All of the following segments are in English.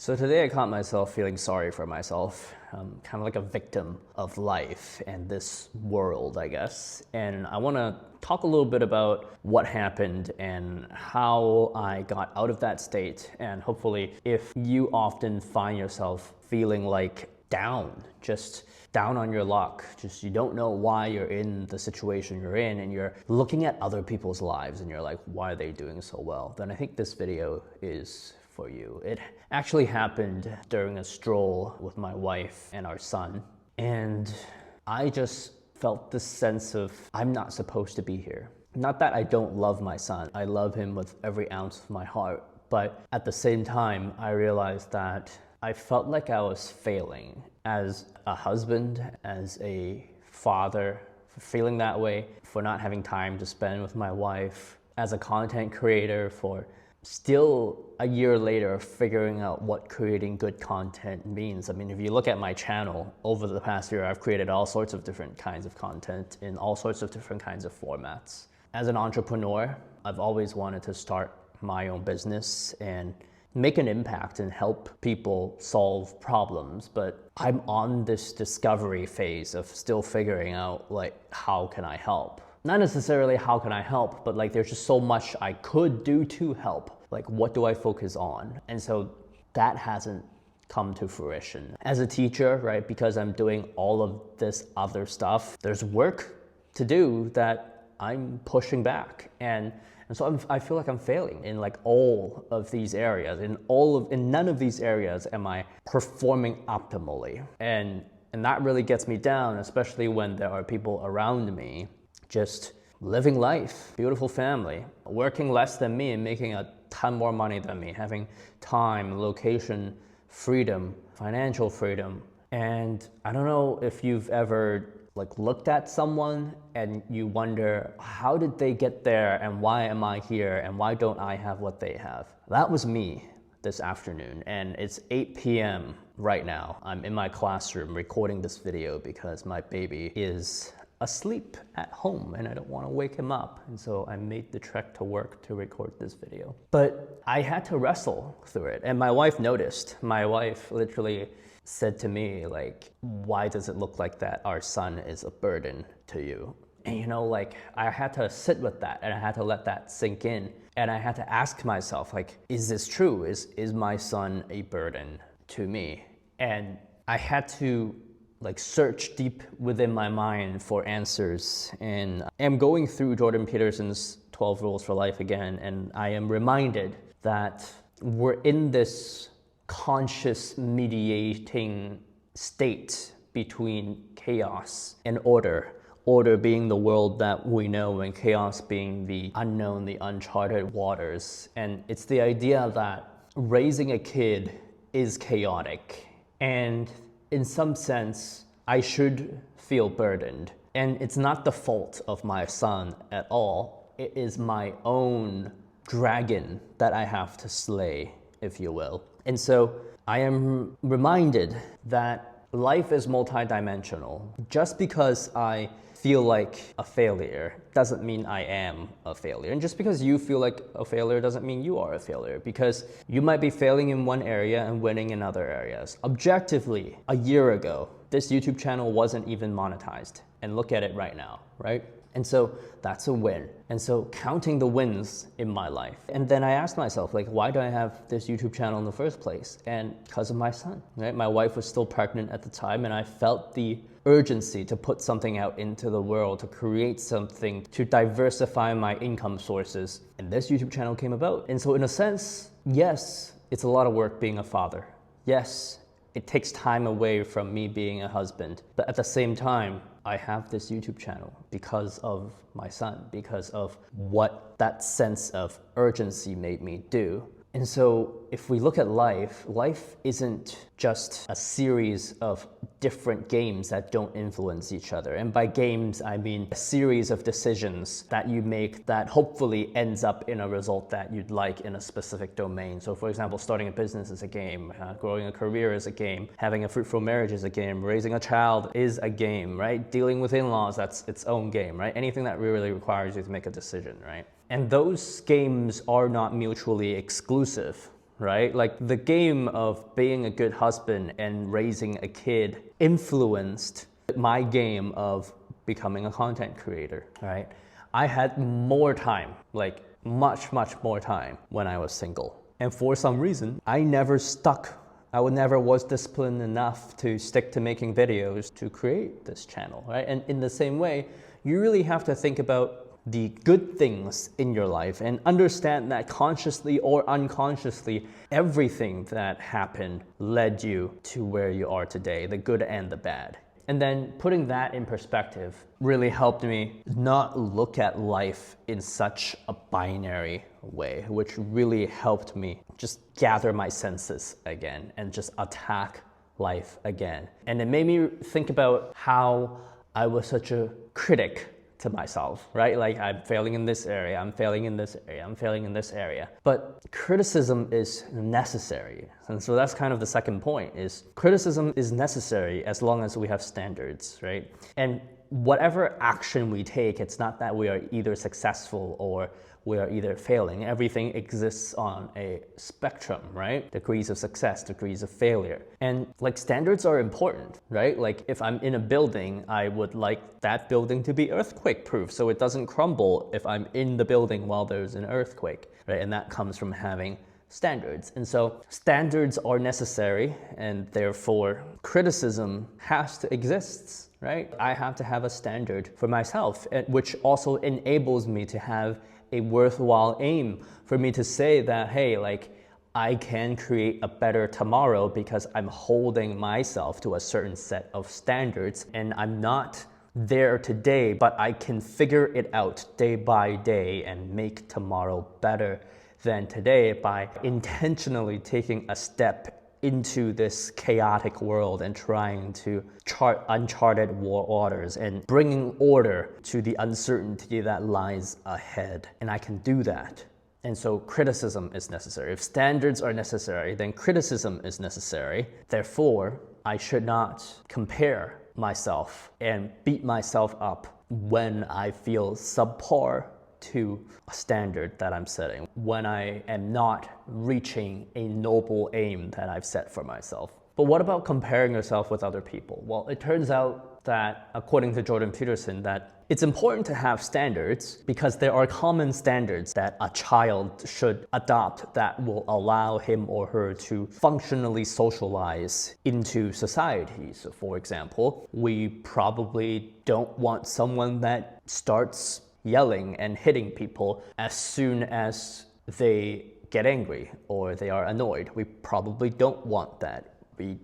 So today I caught myself feeling sorry for myself, kind of like a victim of life and this world, I guess. And I want to talk a little bit about what happened and how I got out of that state. And hopefully, if you often find yourself feeling like down, just down on your luck, just you don't know why you're in the situation you're in and you're looking at other people's lives and you're like, why are they doing so well? Then I think this video is for you. It actually happened during a stroll with my wife and our son, and I just felt this sense of I'm not supposed to be here. Not that I don't love my son, I love him with every ounce of my heart, but at the same time I realized that I felt like I was failing as a husband, as a father, for feeling that way, for not having time to spend with my wife, as a content creator, for still a year later figuring out what creating good content means. I mean, if you look at my channel over the past year, I've created all sorts of different kinds of content in all sorts of different kinds of formats. As an entrepreneur, I've always wanted to start my own business and make an impact and help people solve problems, but I'm on this discovery phase of still figuring out, like, how can I help? Not necessarily how can I help, but like there's just so much I could do to help. Like, what do I focus on? And so that hasn't come to fruition. As a teacher, right, because I'm doing all of this other stuff, there's work to do that I'm pushing back. And so I feel like I'm failing in like all of these areas. In none of these areas am I performing optimally. And that really gets me down, especially when there are people around me just living life, beautiful family, working less than me and making a ton more money than me, having time, location, freedom, financial freedom. And I don't know if you've ever like looked at someone and you wonder, how did they get there and why am I here and why don't I have what they have? That was me this afternoon, and it's 8 p.m. right now. I'm in my classroom recording this video because my baby is asleep at home and I don't want to wake him up, and so I made the trek to work to record this video. But I had to wrestle through it, and my wife noticed. My wife literally said to me, like, why does it look like that our son is a burden to you? And you know, like, I had to sit with that and I had to let that sink in, and I had to ask myself, like, is this true? Is my son a burden to me? And I had to like search deep within my mind for answers. And I'm going through Jordan Peterson's 12 Rules for Life again, and I am reminded that we're in this conscious mediating state between chaos and order. Order being the world that we know, and chaos being the unknown, the uncharted waters. And it's the idea that raising a kid is chaotic, and in some sense, I should feel burdened. And it's not the fault of my son at all. It is my own dragon that I have to slay, if you will. And so I am reminded that life is multidimensional. Just because I feel like a failure doesn't mean I am a failure. And just because you feel like a failure doesn't mean you are a failure, because you might be failing in one area and winning in other areas. Objectively, a year ago, this YouTube channel wasn't even monetized. And look at it right now, right? And so that's a win. And so counting the wins in my life. And then I asked myself, like, why do I have this YouTube channel in the first place? And because of my son, right? My wife was still pregnant at the time, and I felt the urgency to put something out into the world, to create something, to diversify my income sources. And this YouTube channel came about. And so in a sense, yes, it's a lot of work being a father. Yes, it takes time away from me being a husband. But at the same time, I have this YouTube channel because of my son, because of what that sense of urgency made me do. And so if we look at life, life isn't just a series of different games that don't influence each other. And by games, I mean a series of decisions that you make that hopefully ends up in a result that you'd like in a specific domain. So for example, starting a business is a game, growing a career is a game, having a fruitful marriage is a game, raising a child is a game, right? Dealing with in-laws, that's its own game, right? Anything that really requires you to make a decision, right? And those games are not mutually exclusive, right? Like the game of being a good husband and raising a kid influenced my game of becoming a content creator, right? I had more time, like much, much more time when I was single. And for some reason, I never was disciplined enough to stick to making videos to create this channel, right? And in the same way, you really have to think about the good things in your life and understand that consciously or unconsciously, everything that happened led you to where you are today, the good and the bad. And then putting that in perspective really helped me not look at life in such a binary way, which really helped me just gather my senses again and just attack life again. And it made me think about how I was such a critic to myself, right? Like I'm failing in this area, I'm failing in this area, I'm failing in this area. But criticism is necessary. And so that's kind of the second point, is criticism is necessary as long as we have standards, right? And whatever action we take, it's not that we are either successful or we are either failing. Everything exists on a spectrum, right? Degrees of success, degrees of failure. And like standards are important, right? Like if I'm in a building, I would like that building to be earthquake proof so it doesn't crumble if I'm in the building while there's an earthquake, right? And that comes from having standards. And so standards are necessary, and therefore criticism has to exist, right? I have to have a standard for myself, which also enables me to have a worthwhile aim, for me to say that, hey, like I can create a better tomorrow because I'm holding myself to a certain set of standards, and I'm not there today, but I can figure it out day by day and make tomorrow better than today by intentionally taking a step into this chaotic world and trying to chart uncharted waters and bringing order to the uncertainty that lies ahead. And I can do that. And so criticism is necessary. If standards are necessary, then criticism is necessary. Therefore, I should not compare myself and beat myself up when I feel subpar to a standard that I'm setting, when I am not reaching a noble aim that I've set for myself. But what about comparing yourself with other people? Well, it turns out that, according to Jordan Peterson, that it's important to have standards because there are common standards that a child should adopt that will allow him or her to functionally socialize into society. So for example, we probably don't want someone that starts yelling and hitting people as soon as they get angry or they are annoyed. We probably don't want that. We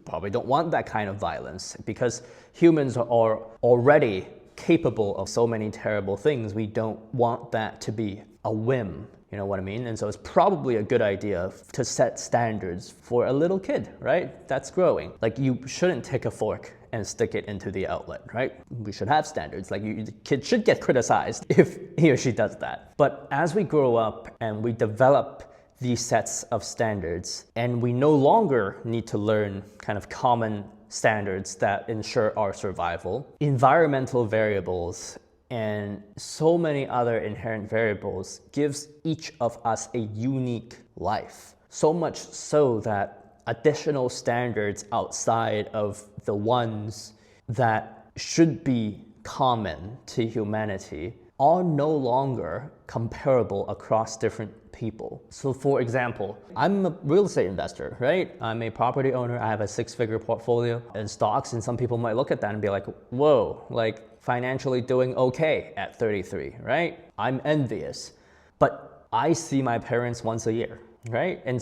probably don't want that kind of violence because humans are already capable of so many terrible things. We don't want that to be a whim. You know what I mean? And so it's probably a good idea to set standards for a little kid, right? That's growing. Like you shouldn't take a fork and stick it into the outlet, right? We should have standards. Like the kid should get criticized if he or she does that. But as we grow up and we develop these sets of standards, and we no longer need to learn kind of common standards that ensure our survival, environmental variables and so many other inherent variables gives each of us a unique life. So much so that additional standards outside of the ones that should be common to humanity are no longer comparable across different people. So for example, I'm a real estate investor, right? I'm a property owner. I have a 6-figure portfolio in stocks, and some people might look at that and be like, whoa, like financially doing okay at 33, right? I'm envious, but I see my parents once a year, right? And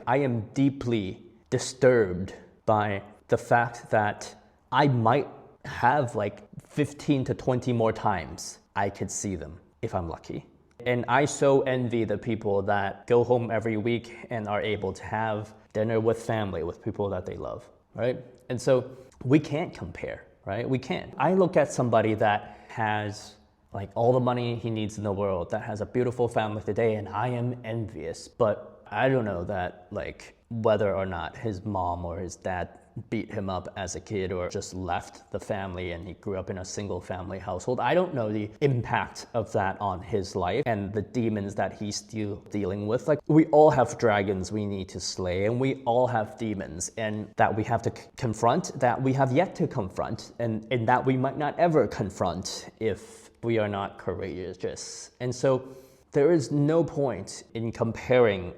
I am deeply disturbed by the fact that I might have like 15 to 20 more times I could see them if I'm lucky. And I so envy the people that go home every week and are able to have dinner with family, with people that they love, right? And so we can't compare, right? We can't. I look at somebody that has like all the money he needs in the world, that has a beautiful family today, and I am envious. But I don't know that like whether or not his mom or his dad beat him up as a kid or just left the family and he grew up in a single family household. I don't know the impact of that on his life and the demons that he's still dealing with. Like, we all have dragons we need to slay, and we all have demons and that we have to confront, that we have yet to confront, and that we might not ever confront if we are not courageous. And so there is no point in comparing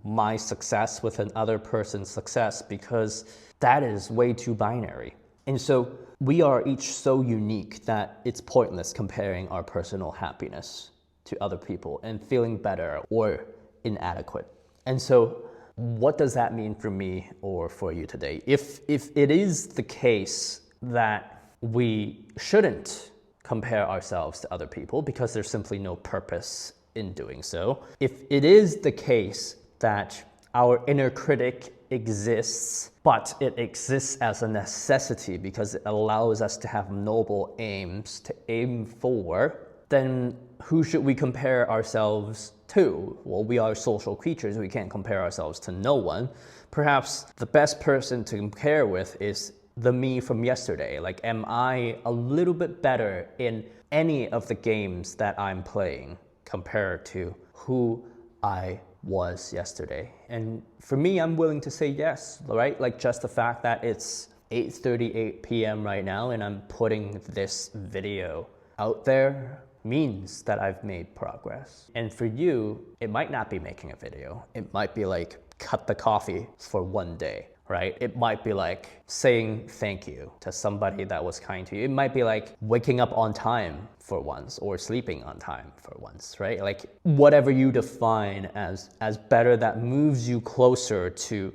my success with another person's success, because that is way too binary. And so we are each so unique that it's pointless comparing our personal happiness to other people and feeling better or inadequate. And so what does that mean for me or for you today? If it is the case that we shouldn't compare ourselves to other people because there's simply no purpose in doing so, if it is the case that our inner critic exists, but it exists as a necessity because it allows us to have noble aims to aim for, then who should we compare ourselves to? Well, we are social creatures. We can't compare ourselves to no one. Perhaps the best person to compare with is the me from yesterday. Like, am I a little bit better in any of the games that I'm playing compared to who I was yesterday? And for me, I'm willing to say yes, right? Like, just the fact that it's 8:38 p.m. right now and I'm putting this video out there means that I've made progress. And for you, it might not be making a video. It might be like cut the coffee for one day, right? It might be like saying thank you to somebody that was kind to you. It might be like waking up on time for once or sleeping on time for once, right? Like, whatever you define as better, that moves you closer to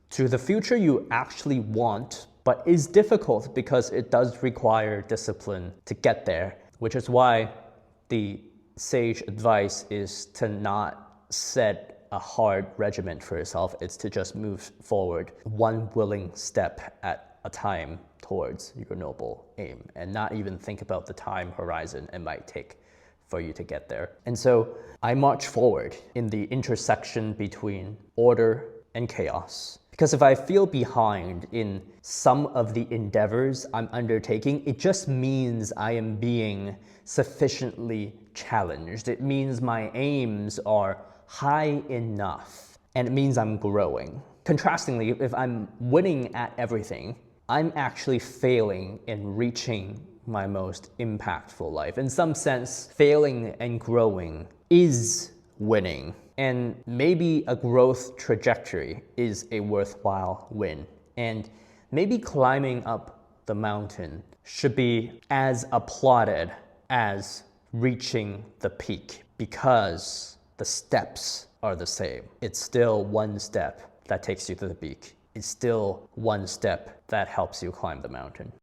the future you actually want, but is difficult because it does require discipline to get there, which is why the sage advice is to not set a hard regiment for yourself. It's to just move forward one willing step at a time towards your noble aim, and not even think about the time horizon it might take for you to get there. And so I march forward in the intersection between order and chaos. Because if I feel behind in some of the endeavors I'm undertaking, it just means I am being sufficiently challenged. It means my aims are high enough, and it means I'm growing. Contrastingly, if I'm winning at everything, I'm actually failing in reaching my most impactful life. In some sense, failing and growing is winning. And maybe a growth trajectory is a worthwhile win. And maybe climbing up the mountain should be as applauded as reaching the peak, because the steps are the same. It's still one step that takes you to the peak. It's still one step that helps you climb the mountain.